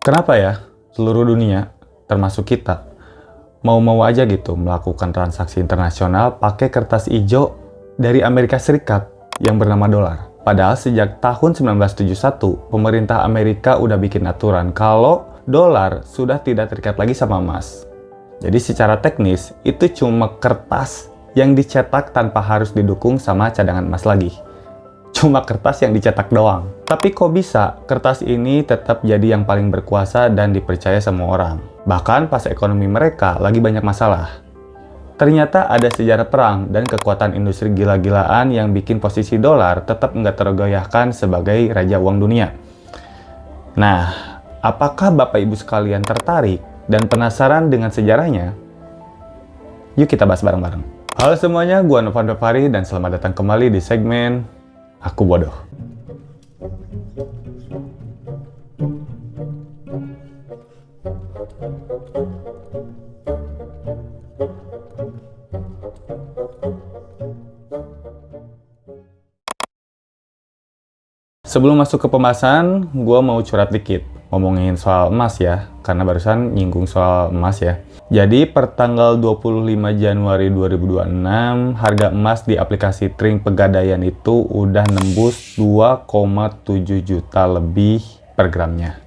Kenapa ya seluruh dunia, termasuk kita, mau-mau aja gitu melakukan transaksi internasional pakai kertas hijau dari Amerika Serikat yang bernama dolar? Padahal sejak tahun 1971, pemerintah Amerika udah bikin aturan kalau dolar sudah tidak terikat lagi sama emas. Jadi secara teknis, itu cuma kertas yang dicetak tanpa harus didukung sama cadangan emas lagi. Cuma kertas yang dicetak doang. Tapi kok bisa kertas ini tetap jadi yang paling berkuasa dan dipercaya semua orang? Bahkan pas ekonomi mereka lagi banyak masalah. Ternyata ada sejarah perang dan kekuatan industri gila-gilaan yang bikin posisi dolar tetap nggak tergoyahkan sebagai raja uang dunia. Nah, apakah Bapak Ibu sekalian tertarik dan penasaran dengan sejarahnya? Yuk kita bahas bareng-bareng. Halo semuanya, gua Novan Fahri dan selamat datang kembali di segmen Aku Bodoh. Sebelum masuk ke pembahasan, gue mau curhat dikit. Ngomongin soal emas ya, karena barusan nyinggung soal emas ya. Jadi per tanggal 25 Januari 2026, harga emas di aplikasi Trink Pegadaian itu udah nembus 2,7 juta lebih per gramnya.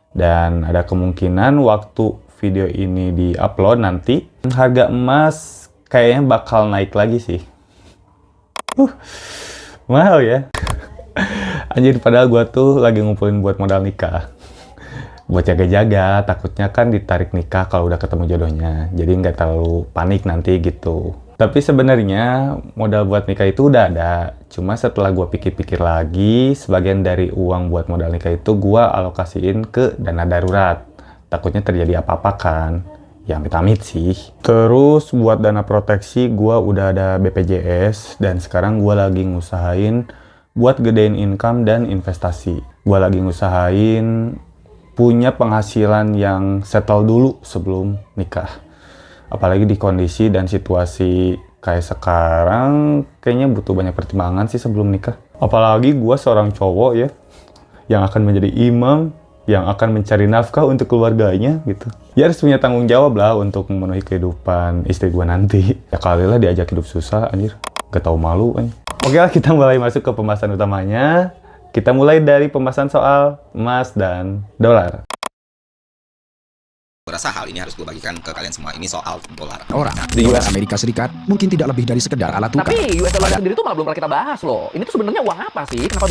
Dan ada kemungkinan waktu video ini di-upload nanti, harga emas kayaknya bakal naik lagi sih. Mahal ya. Anjir, padahal gue tuh lagi ngumpulin buat modal nikah. Buat jaga-jaga, takutnya kan ditarik nikah kalau udah ketemu jodohnya. Jadi nggak terlalu panik nanti gitu. Tapi sebenarnya modal buat nikah itu udah ada. Cuma setelah gue pikir-pikir lagi, sebagian dari uang buat modal nikah itu gue alokasiin ke dana darurat. Takutnya terjadi apa-apa kan. Ya amit-amit sih. Terus buat dana proteksi gue udah ada BPJS. Dan sekarang gue lagi ngusahain buat gedein income dan investasi. Gue lagi ngusahain punya penghasilan yang settle dulu sebelum nikah. Apalagi di kondisi dan situasi kayak sekarang, kayaknya butuh banyak pertimbangan sih sebelum nikah. Apalagi gue seorang cowok ya, yang akan menjadi imam, yang akan mencari nafkah untuk keluarganya gitu. Ya harus punya tanggung jawab lah untuk memenuhi kehidupan istri gue nanti. Ya kali lah diajak hidup susah anjir. Gak tau malu anjir. Oke lah, kita mulai masuk ke pembahasan utamanya. Kita mulai dari pembahasan soal emas dan dolar. Gue rasa hal ini harus gue bagikan ke kalian semua. Ini soal dolar. Orang di US Amerika Serikat mungkin tidak lebih dari sekedar alat tukar. Tapi US dollar sendiri tuh malah belum pernah kita bahas loh. Ini tuh sebenarnya uang apa sih? Kenapa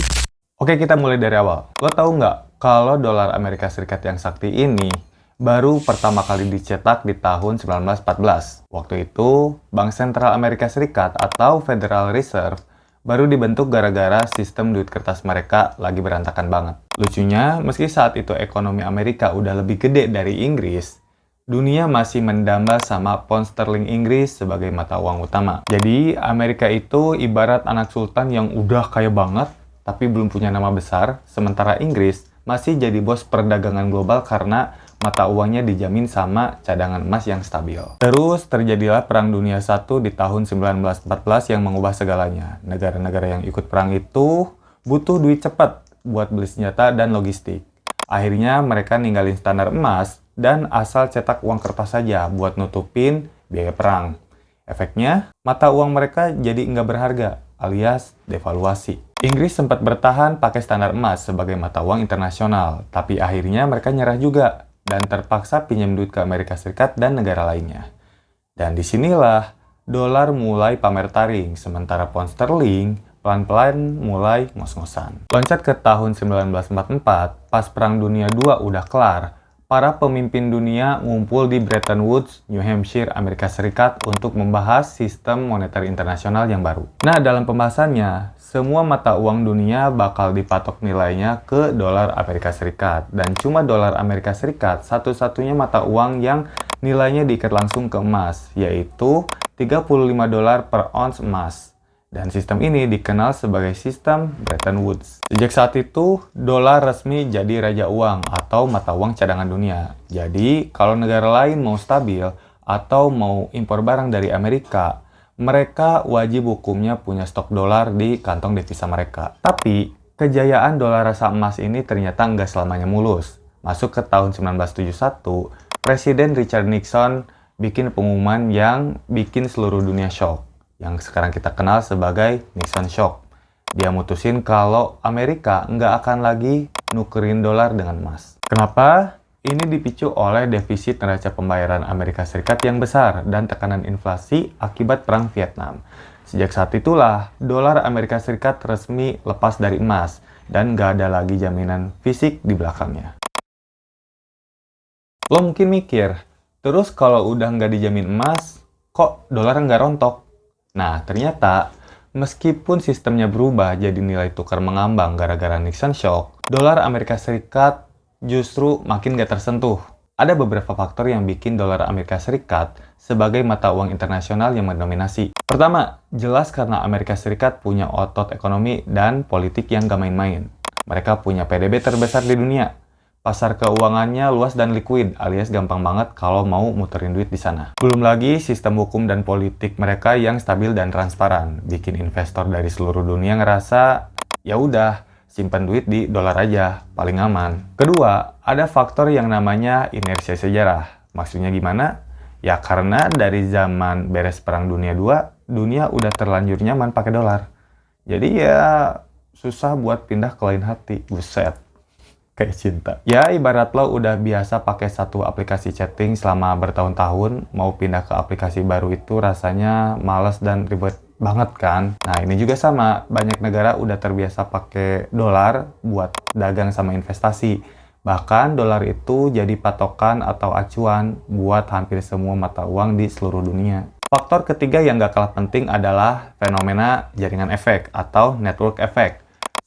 Oke, kita mulai dari awal. Lo tahu nggak kalau dolar Amerika Serikat yang sakti ini baru pertama kali dicetak di tahun 1914. Waktu itu, Bank Sentral Amerika Serikat atau Federal Reserve baru dibentuk gara-gara sistem duit kertas mereka lagi berantakan banget. Lucunya, meski saat itu ekonomi Amerika udah lebih gede dari Inggris, dunia masih mendamba sama pound sterling Inggris sebagai mata uang utama. Jadi, Amerika itu ibarat anak sultan yang udah kaya banget, tapi belum punya nama besar, sementara Inggris masih jadi bos perdagangan global karena mata uangnya dijamin sama cadangan emas yang stabil. Terus terjadilah Perang Dunia I di tahun 1914 yang mengubah segalanya. Negara-negara yang ikut perang itu butuh duit cepat buat beli senjata dan logistik. Akhirnya mereka ninggalin standar emas dan asal cetak uang kertas saja buat nutupin biaya perang. Efeknya, mata uang mereka jadi nggak berharga, alias devaluasi. Inggris sempat bertahan pakai standar emas sebagai mata uang internasional, tapi akhirnya mereka nyerah juga dan terpaksa pinjam duit ke Amerika Serikat dan negara lainnya. Dan disinilah dolar mulai pamer taring, sementara pound sterling pelan-pelan mulai ngos-ngosan. Loncat ke tahun 1944, pas Perang Dunia II udah kelar, para pemimpin dunia ngumpul di Bretton Woods, New Hampshire, Amerika Serikat untuk membahas sistem moneter internasional yang baru. Nah, dalam pembahasannya, semua mata uang dunia bakal dipatok nilainya ke dolar Amerika Serikat. Dan cuma dolar Amerika Serikat satu-satunya mata uang yang nilainya diikat langsung ke emas, yaitu 35 dolar per ons emas. Dan sistem ini dikenal sebagai sistem Bretton Woods. Sejak saat itu, dolar resmi jadi raja uang atau mata uang cadangan dunia. Jadi, kalau negara lain mau stabil atau mau impor barang dari Amerika, mereka wajib hukumnya punya stok dolar di kantong devisa mereka. Tapi, kejayaan dolar rasa emas ini ternyata nggak selamanya mulus. masuk ke tahun 1971, Presiden Richard Nixon bikin pengumuman yang bikin seluruh dunia shock, yang sekarang kita kenal sebagai Nixon Shock. Dia mutusin kalau Amerika nggak akan lagi nukerin dolar dengan emas. Kenapa? Ini dipicu oleh defisit neraca pembayaran Amerika Serikat yang besar dan tekanan inflasi akibat Perang Vietnam. Sejak saat itulah, dolar Amerika Serikat resmi lepas dari emas dan nggak ada lagi jaminan fisik di belakangnya. Lo mungkin mikir, terus kalau udah nggak dijamin emas, kok dolar nggak rontok? Nah, ternyata meskipun sistemnya berubah jadi nilai tukar mengambang gara-gara Nixon Shock, dolar Amerika Serikat justru makin gak tersentuh. Ada beberapa faktor yang bikin dolar Amerika Serikat sebagai mata uang internasional yang mendominasi. Pertama, jelas karena Amerika Serikat punya otot ekonomi dan politik yang gak main-main. Mereka punya PDB terbesar di dunia. Pasar keuangannya luas dan liquid, alias gampang banget kalau mau muterin duit di sana. Belum lagi sistem hukum dan politik mereka yang stabil dan transparan, bikin investor dari seluruh dunia ngerasa, ya udah, simpan duit di dolar aja, paling aman. Kedua, ada faktor yang namanya inersia sejarah. Maksudnya gimana? Ya karena dari zaman beres Perang Dunia II, dunia udah terlanjur nyaman pakai dolar. Jadi ya susah buat pindah ke lain hati, buset. Kayak cinta. Ya ibarat lo udah biasa pakai satu aplikasi chatting selama bertahun-tahun, mau pindah ke aplikasi baru itu rasanya males dan ribet banget kan. Nah ini juga sama, banyak negara udah terbiasa pakai dolar buat dagang sama investasi. Bahkan dolar itu jadi patokan atau acuan buat hampir semua mata uang di seluruh dunia. Faktor ketiga yang gak kalah penting adalah fenomena jaringan efek atau network effect.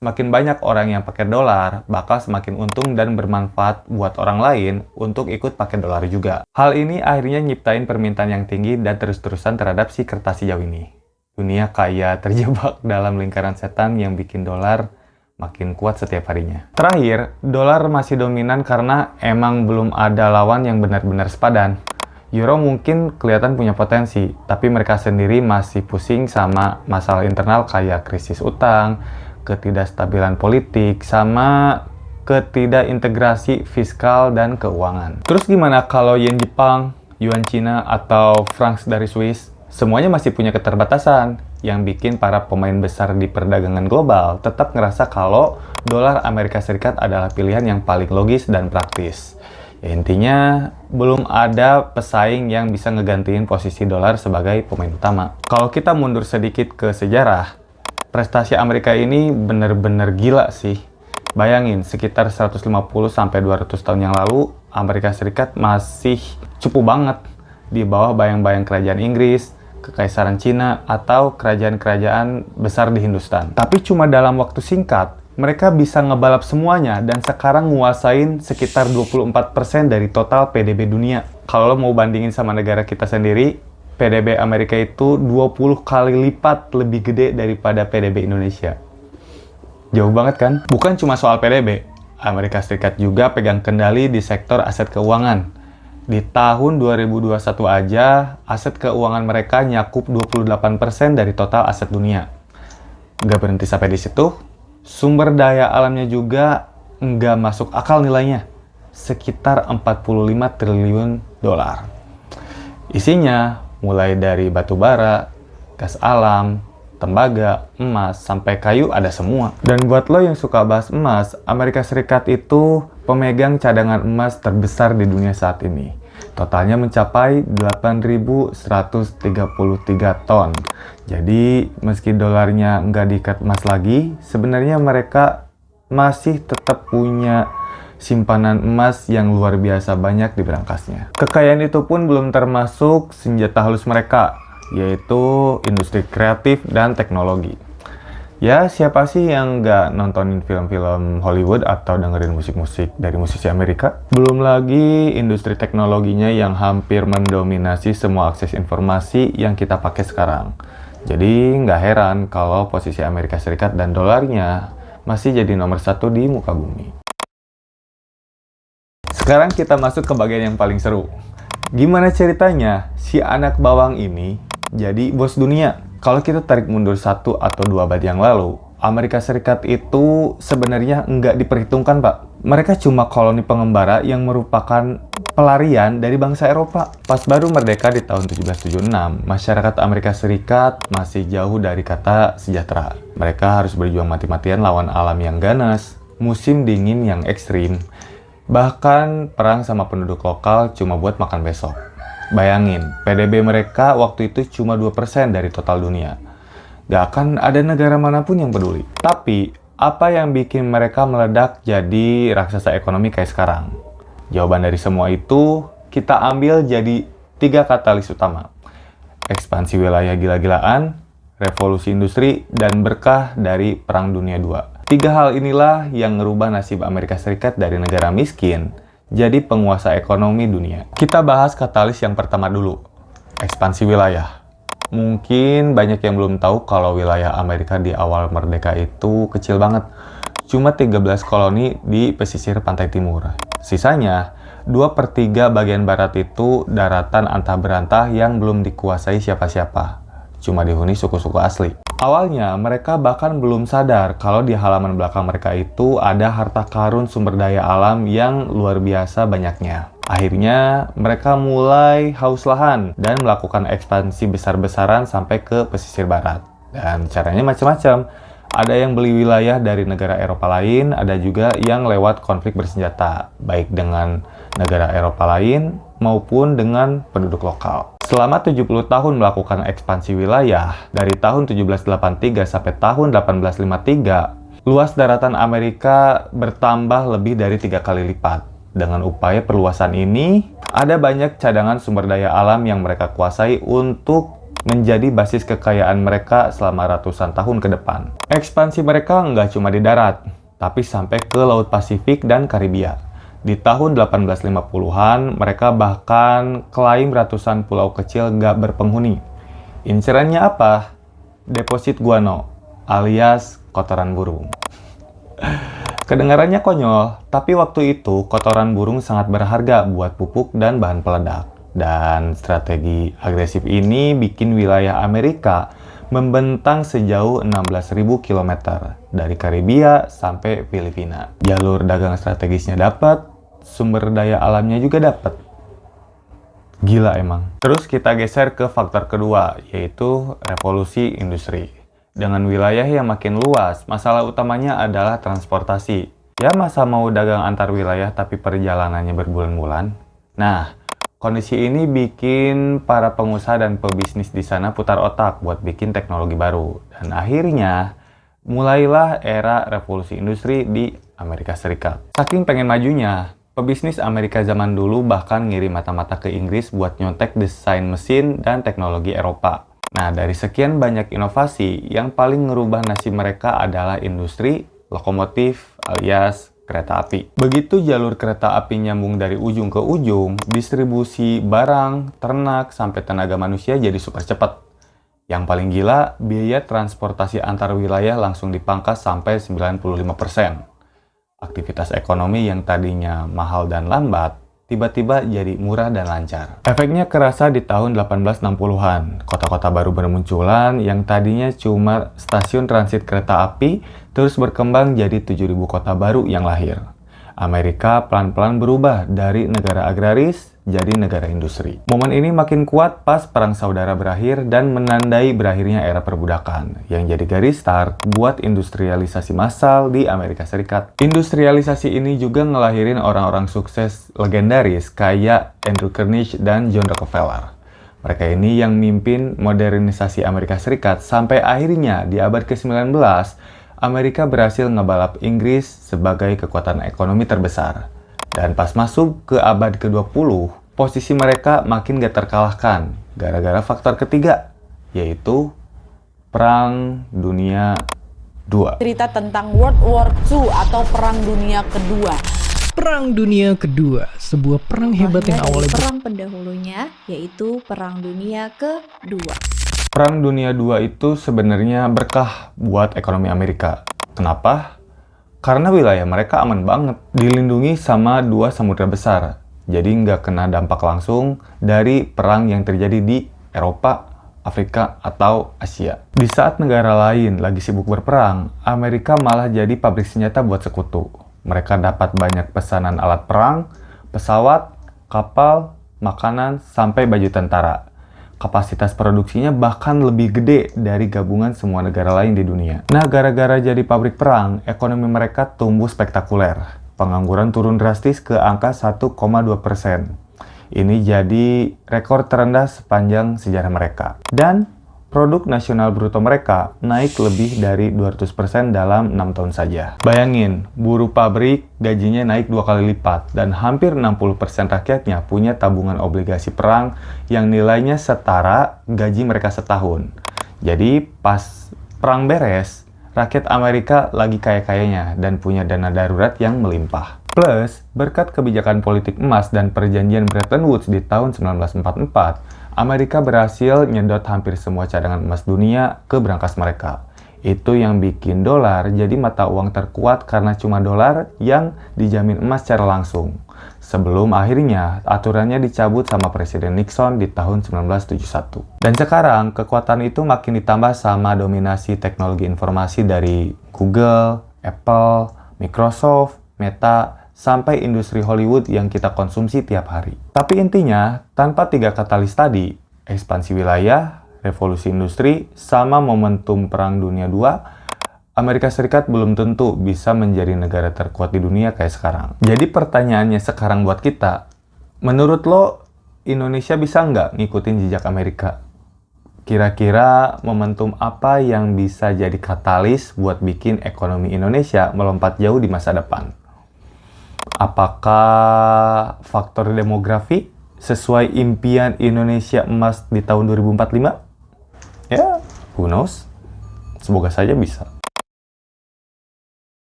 Semakin banyak orang yang pakai dolar, bakal semakin untung dan bermanfaat buat orang lain untuk ikut pakai dolar juga. Hal ini akhirnya nyiptain permintaan yang tinggi dan terus-terusan terhadap si kertas hijau ini. Dunia kayak terjebak dalam lingkaran setan yang bikin dolar makin kuat setiap harinya. Terakhir, dolar masih dominan karena emang belum ada lawan yang benar-benar sepadan. Euro mungkin kelihatan punya potensi, tapi mereka sendiri masih pusing sama masalah internal kayak krisis utang, ketidakstabilan politik, sama ketidakintegrasi fiskal dan keuangan. Terus gimana kalau yen Jepang, yuan Cina, atau francs dari Swiss? Semuanya masih punya keterbatasan, yang bikin para pemain besar di perdagangan global tetap ngerasa kalau dolar Amerika Serikat adalah pilihan yang paling logis dan praktis. Ya, intinya, belum ada pesaing yang bisa ngegantiin posisi dolar sebagai pemain utama. Kalau kita mundur sedikit ke sejarah, prestasi Amerika ini bener-bener gila sih. Bayangin, sekitar 150-200 tahun yang lalu, Amerika Serikat masih cupu banget di bawah bayang-bayang kerajaan Inggris, Kekaisaran Cina, atau kerajaan-kerajaan besar di Hindustan. Tapi cuma dalam waktu singkat, mereka bisa ngebalap semuanya dan sekarang nguasain sekitar 24% dari total PDB dunia. Kalau lo mau bandingin sama negara kita sendiri, PDB Amerika itu 20 kali lipat lebih gede daripada PDB Indonesia. Jauh banget kan? Bukan cuma soal PDB, Amerika Serikat juga pegang kendali di sektor aset keuangan. Di tahun 2021 aja, aset keuangan mereka nyakup 28% dari total aset dunia. Nggak berhenti sampai di situ, sumber daya alamnya juga nggak masuk akal nilainya. Sekitar 45 triliun dolar. Isinya mulai dari batu bara, gas alam, tembaga, emas, sampai kayu ada semua. Dan buat lo yang suka bahas emas, Amerika Serikat itu pemegang cadangan emas terbesar di dunia saat ini. Totalnya mencapai 8.133 ton. Jadi, meski dolarnya nggak diikat emas lagi, sebenarnya mereka masih tetap punya simpanan emas yang luar biasa banyak di berangkasnya. Kekayaan itu pun belum termasuk senjata halus mereka, yaitu industri kreatif dan teknologi. Ya, siapa sih yang nggak nontonin film-film Hollywood atau dengerin musik-musik dari musisi Amerika? Belum lagi industri teknologinya yang hampir mendominasi semua akses informasi yang kita pakai sekarang. Jadi, nggak heran kalau posisi Amerika Serikat dan dolarnya masih jadi nomor satu di muka bumi. Sekarang kita masuk ke bagian yang paling seru. Gimana ceritanya si anak bawang ini jadi bos dunia? Kalau kita tarik mundur 1 atau 2 abad yang lalu, Amerika Serikat itu sebenarnya nggak diperhitungkan, Pak. Mereka cuma koloni pengembara yang merupakan pelarian dari bangsa Eropa. Pas baru merdeka di tahun 1776, masyarakat Amerika Serikat masih jauh dari kata sejahtera. Mereka harus berjuang mati-matian lawan alam yang ganas, musim dingin yang ekstrim, bahkan perang sama penduduk lokal cuma buat makan besok. Bayangin, PDB mereka waktu itu cuma 2% dari total dunia. Gak akan ada negara manapun yang peduli. Tapi, apa yang bikin mereka meledak jadi raksasa ekonomi kayak sekarang? Jawaban dari semua itu, kita ambil jadi 3 katalis utama. Ekspansi wilayah gila-gilaan, revolusi industri, dan berkah dari Perang Dunia II. 3 hal inilah yang ngerubah nasib Amerika Serikat dari negara miskin jadi penguasa ekonomi dunia. Kita bahas katalis yang pertama dulu, ekspansi wilayah. Mungkin banyak yang belum tahu kalau wilayah Amerika di awal merdeka itu kecil banget. Cuma 13 koloni di pesisir pantai timur. Sisanya, 2/3 bagian barat itu daratan antah berantah yang belum dikuasai siapa-siapa. Cuma dihuni suku-suku asli. Awalnya, mereka bahkan belum sadar kalau di halaman belakang mereka itu ada harta karun sumber daya alam yang luar biasa banyaknya. Akhirnya, mereka mulai haus lahan dan melakukan ekspansi besar-besaran sampai ke pesisir barat. Dan caranya macam-macam. Ada yang beli wilayah dari negara Eropa lain, ada juga yang lewat konflik bersenjata, baik dengan negara Eropa lain maupun dengan penduduk lokal. Selama 70 tahun melakukan ekspansi wilayah, dari tahun 1783 sampai tahun 1853, luas daratan Amerika bertambah lebih dari 3 kali lipat. Dengan upaya perluasan ini, ada banyak cadangan sumber daya alam yang mereka kuasai untuk menjadi basis kekayaan mereka selama ratusan tahun ke depan. Ekspansi mereka nggak cuma di darat, tapi sampai ke Laut Pasifik dan Karibia. Di tahun 1850-an, mereka bahkan klaim ratusan pulau kecil nggak berpenghuni. Incerannya apa? Deposit guano, alias kotoran burung. Kedengarannya konyol, tapi waktu itu kotoran burung sangat berharga buat pupuk dan bahan peledak. Dan strategi agresif ini bikin wilayah Amerika membentang sejauh 16.000 km dari Karibia sampai Filipina. Jalur dagang strategisnya dapat, sumber daya alamnya juga dapat. Gila emang. Terus kita geser ke faktor kedua, yaitu revolusi industri. Dengan wilayah yang makin luas, masalah utamanya adalah transportasi. Ya masa mau dagang antar wilayah tapi perjalanannya berbulan-bulan? Nah, kondisi ini bikin para pengusaha dan pebisnis di sana putar otak buat bikin teknologi baru. Dan akhirnya, mulailah era revolusi industri di Amerika Serikat. Saking pengen majunya, pebisnis Amerika zaman dulu bahkan ngirim mata-mata ke Inggris buat nyontek desain mesin dan teknologi Eropa. Nah, dari sekian banyak inovasi, yang paling ngerubah nasib mereka adalah industri lokomotif alias kereta api. Begitu jalur kereta api nyambung dari ujung ke ujung, distribusi barang, ternak, sampai tenaga manusia jadi super cepat. Yang paling gila, biaya transportasi antar wilayah langsung dipangkas sampai 95%. Aktivitas ekonomi yang tadinya mahal dan lambat, tiba-tiba jadi murah dan lancar. Efeknya kerasa di tahun 1860-an. Kota-kota baru bermunculan yang tadinya cuma stasiun transit kereta api, terus berkembang jadi 7.000 kota baru yang lahir. Amerika pelan-pelan berubah dari negara agraris jadi negara industri. Momen ini makin kuat pas Perang Saudara berakhir dan menandai berakhirnya era perbudakan, yang jadi garis start buat industrialisasi massal di Amerika Serikat. Industrialisasi ini juga ngelahirin orang-orang sukses legendaris kayak Andrew Carnegie dan John Rockefeller. Mereka ini yang mimpin modernisasi Amerika Serikat sampai akhirnya di abad ke-19, Amerika berhasil ngebalap Inggris sebagai kekuatan ekonomi terbesar. Dan pas masuk ke abad ke-20, posisi mereka makin gak terkalahkan gara-gara faktor ketiga, yaitu Perang Dunia II. Cerita tentang World War II atau Perang Dunia Kedua. Perang Dunia Kedua, sebuah perang hebat yang Dari awalnya perang pendahulunya, yaitu Perang Dunia Kedua. Perang Dunia II itu sebenarnya berkah buat ekonomi Amerika. Kenapa? Karena wilayah mereka aman banget, dilindungi sama 2 samudra besar. Jadi nggak kena dampak langsung dari perang yang terjadi di Eropa Afrika, atau Asia. Di saat negara lain lagi sibuk berperang, Amerika malah jadi pabrik senjata buat sekutu. Mereka dapat banyak pesanan alat perang, pesawat, kapal, makanan, sampai baju tentara. Kapasitas produksinya bahkan lebih gede dari gabungan semua negara lain di dunia. Nah, gara-gara jadi pabrik perang, ekonomi mereka tumbuh spektakuler. Pengangguran turun drastis ke angka 1,2%. Ini jadi rekor terendah sepanjang sejarah mereka. Dan produk nasional bruto mereka naik lebih dari 200% dalam 6 tahun saja. Bayangin, buruh pabrik gajinya naik 2 kali lipat dan hampir 60% rakyatnya punya tabungan obligasi perang yang nilainya setara gaji mereka setahun. Jadi pas perang beres, rakyat Amerika lagi kaya-kayanya dan punya dana darurat yang melimpah. Plus, berkat kebijakan politik emas dan perjanjian Bretton Woods di tahun 1944, Amerika berhasil nyedot hampir semua cadangan emas dunia ke brankas mereka. Itu yang bikin dolar jadi mata uang terkuat karena cuma dolar yang dijamin emas secara langsung. Sebelum akhirnya aturannya dicabut sama Presiden Nixon di tahun 1971. Dan sekarang kekuatan itu makin ditambah sama dominasi teknologi informasi dari Google, Apple, Microsoft, Meta, sampai industri Hollywood yang kita konsumsi tiap hari. Tapi intinya, tanpa 3 katalis tadi, ekspansi wilayah, revolusi industri, sama momentum Perang Dunia II, Amerika Serikat belum tentu bisa menjadi negara terkuat di dunia kayak sekarang. Jadi pertanyaannya sekarang buat kita, menurut lo, Indonesia bisa nggak ngikutin jejak Amerika? Kira-kira momentum apa yang bisa jadi katalis buat bikin ekonomi Indonesia melompat jauh di masa depan? Apakah faktor demografi sesuai impian Indonesia emas di tahun 2045? Ya, who knows? Semoga saja bisa.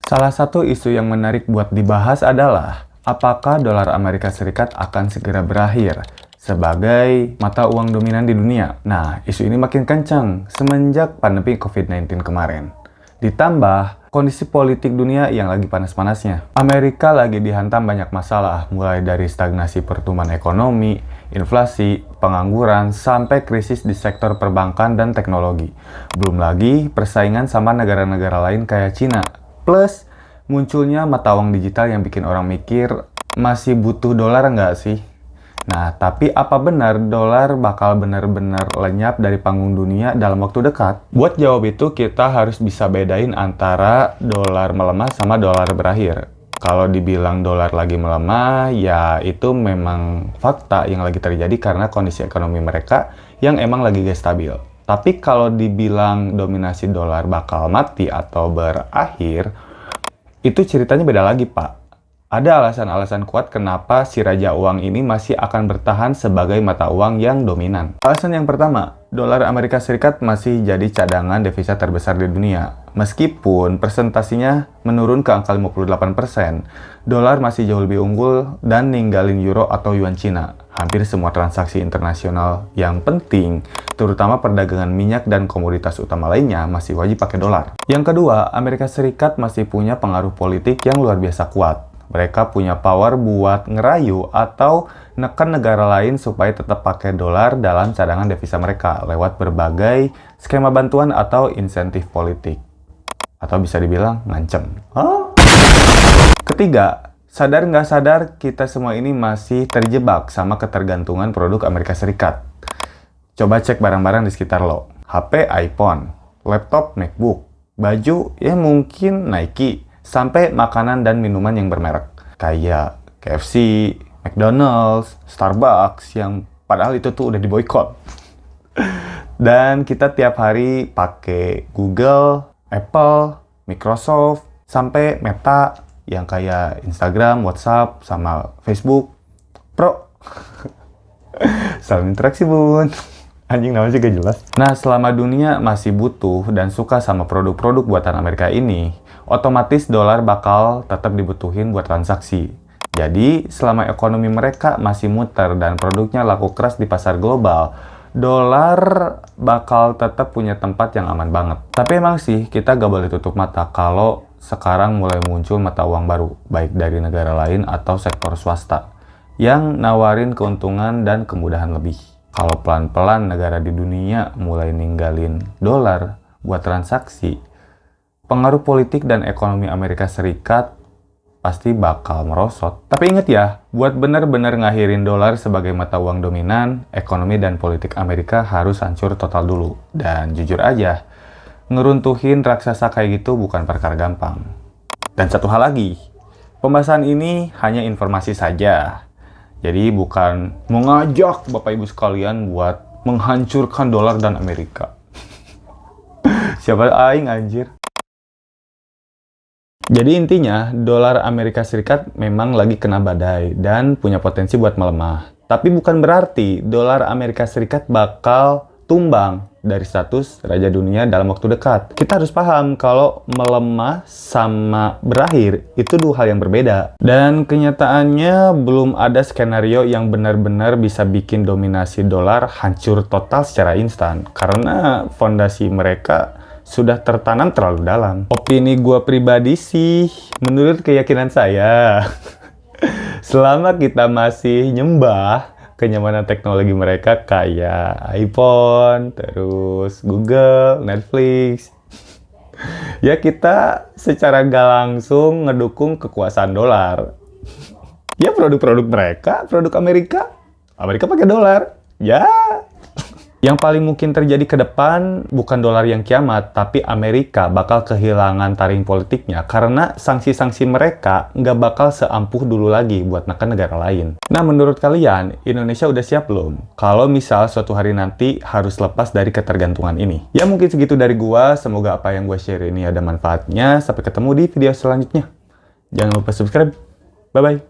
Salah satu isu yang menarik buat dibahas adalah apakah dolar Amerika Serikat akan segera berakhir sebagai mata uang dominan di dunia. Nah, isu ini makin kencang semenjak pandemi COVID-19 kemarin. Ditambah kondisi politik dunia yang lagi panas-panasnya. Amerika lagi dihantam banyak masalah, mulai dari stagnasi pertumbuhan ekonomi, inflasi, pengangguran, sampai krisis di sektor perbankan dan teknologi. Belum lagi persaingan sama negara-negara lain kayak Cina. Plus, munculnya mata uang digital yang bikin orang mikir, masih butuh dolar nggak sih? Nah, tapi apa benar dolar bakal benar-benar lenyap dari panggung dunia dalam waktu dekat? Buat jawab itu, kita harus bisa bedain antara dolar melemah sama dolar berakhir. Kalau dibilang dolar lagi melemah, ya itu memang fakta yang lagi terjadi karena kondisi ekonomi mereka yang emang lagi gak stabil. Tapi kalau dibilang dominasi dolar bakal mati atau berakhir, itu ceritanya beda lagi, Pak. Ada alasan-alasan kuat kenapa si raja uang ini masih akan bertahan sebagai mata uang yang dominan. Alasan yang pertama, dolar Amerika Serikat masih jadi cadangan devisa terbesar di dunia. Meskipun presentasinya menurun ke angka 58%, dolar masih jauh lebih unggul dan ninggalin euro atau yuan Cina. Hampir semua transaksi internasional yang penting, terutama perdagangan minyak dan komoditas utama lainnya, masih wajib pakai dolar. Yang kedua, Amerika Serikat masih punya pengaruh politik yang luar biasa kuat. Mereka punya power buat ngerayu atau neken negara lain supaya tetap pakai dolar dalam cadangan devisa mereka lewat berbagai skema bantuan atau insentif politik. Atau bisa dibilang ngancem. Ketiga, sadar nggak sadar kita semua ini masih terjebak sama ketergantungan produk Amerika Serikat. Coba cek barang-barang di sekitar lo. HP iPhone, laptop MacBook, baju ya mungkin Nike, sampai makanan dan minuman yang bermerek kayak KFC, McDonald's, Starbucks yang padahal itu tuh udah diboykot. Dan kita tiap hari pakai Google, Apple, Microsoft, sampai Meta yang kayak Instagram, WhatsApp, sama Facebook. Pro. Salam interaksi, Bun. Anjing namanya juga jelas. Nah, selama dunia masih butuh dan suka sama produk-produk buatan Amerika ini, otomatis dolar bakal tetap dibutuhin buat transaksi. Jadi, selama ekonomi mereka masih muter dan produknya laku keras di pasar global, dolar bakal tetap punya tempat yang aman banget. Tapi emang sih, kita gak boleh tutup mata kalau sekarang mulai muncul mata uang baru, baik dari negara lain atau sektor swasta, yang nawarin keuntungan dan kemudahan lebih. Kalau pelan-pelan negara di dunia mulai ninggalin dolar buat transaksi, pengaruh politik dan ekonomi Amerika Serikat pasti bakal merosot. Tapi ingat ya, buat benar-benar ngakhirin dolar sebagai mata uang dominan, ekonomi dan politik Amerika harus hancur total dulu. Dan jujur aja, ngeruntuhin raksasa kayak gitu bukan perkara gampang. Dan satu hal lagi, pembahasan ini hanya informasi saja. Jadi bukan mengajak Bapak Ibu sekalian buat menghancurkan dolar dan Amerika. Siapa aing anjir? Jadi intinya, dolar Amerika Serikat memang lagi kena badai dan punya potensi buat melemah. Tapi bukan berarti dolar Amerika Serikat bakal tumbang dari status raja dunia dalam waktu dekat. Kita harus paham kalau melemah sama berakhir itu dua hal yang berbeda. Dan kenyataannya belum ada skenario yang benar-benar bisa bikin dominasi dolar hancur total secara instan. Karena fondasi mereka sudah tertanam terlalu dalam. Opini gua pribadi sih, menurut keyakinan saya, selama kita masih nyembah kenyamanan teknologi mereka kayak iPhone, terus Google, Netflix, ya kita secara gak langsung ngedukung kekuasaan dolar. Ya produk-produk mereka, produk Amerika pakai dolar. Ya. Yang paling mungkin terjadi ke depan bukan dolar yang kiamat, tapi Amerika bakal kehilangan taring politiknya karena sanksi-sanksi mereka nggak bakal seampuh dulu lagi buat neken negara lain. Nah, menurut kalian, Indonesia udah siap belum? Kalau misal suatu hari nanti harus lepas dari ketergantungan ini. Ya mungkin segitu dari gua, semoga apa yang gua share ini ada manfaatnya. Sampai ketemu di video selanjutnya. Jangan lupa subscribe. Bye-bye.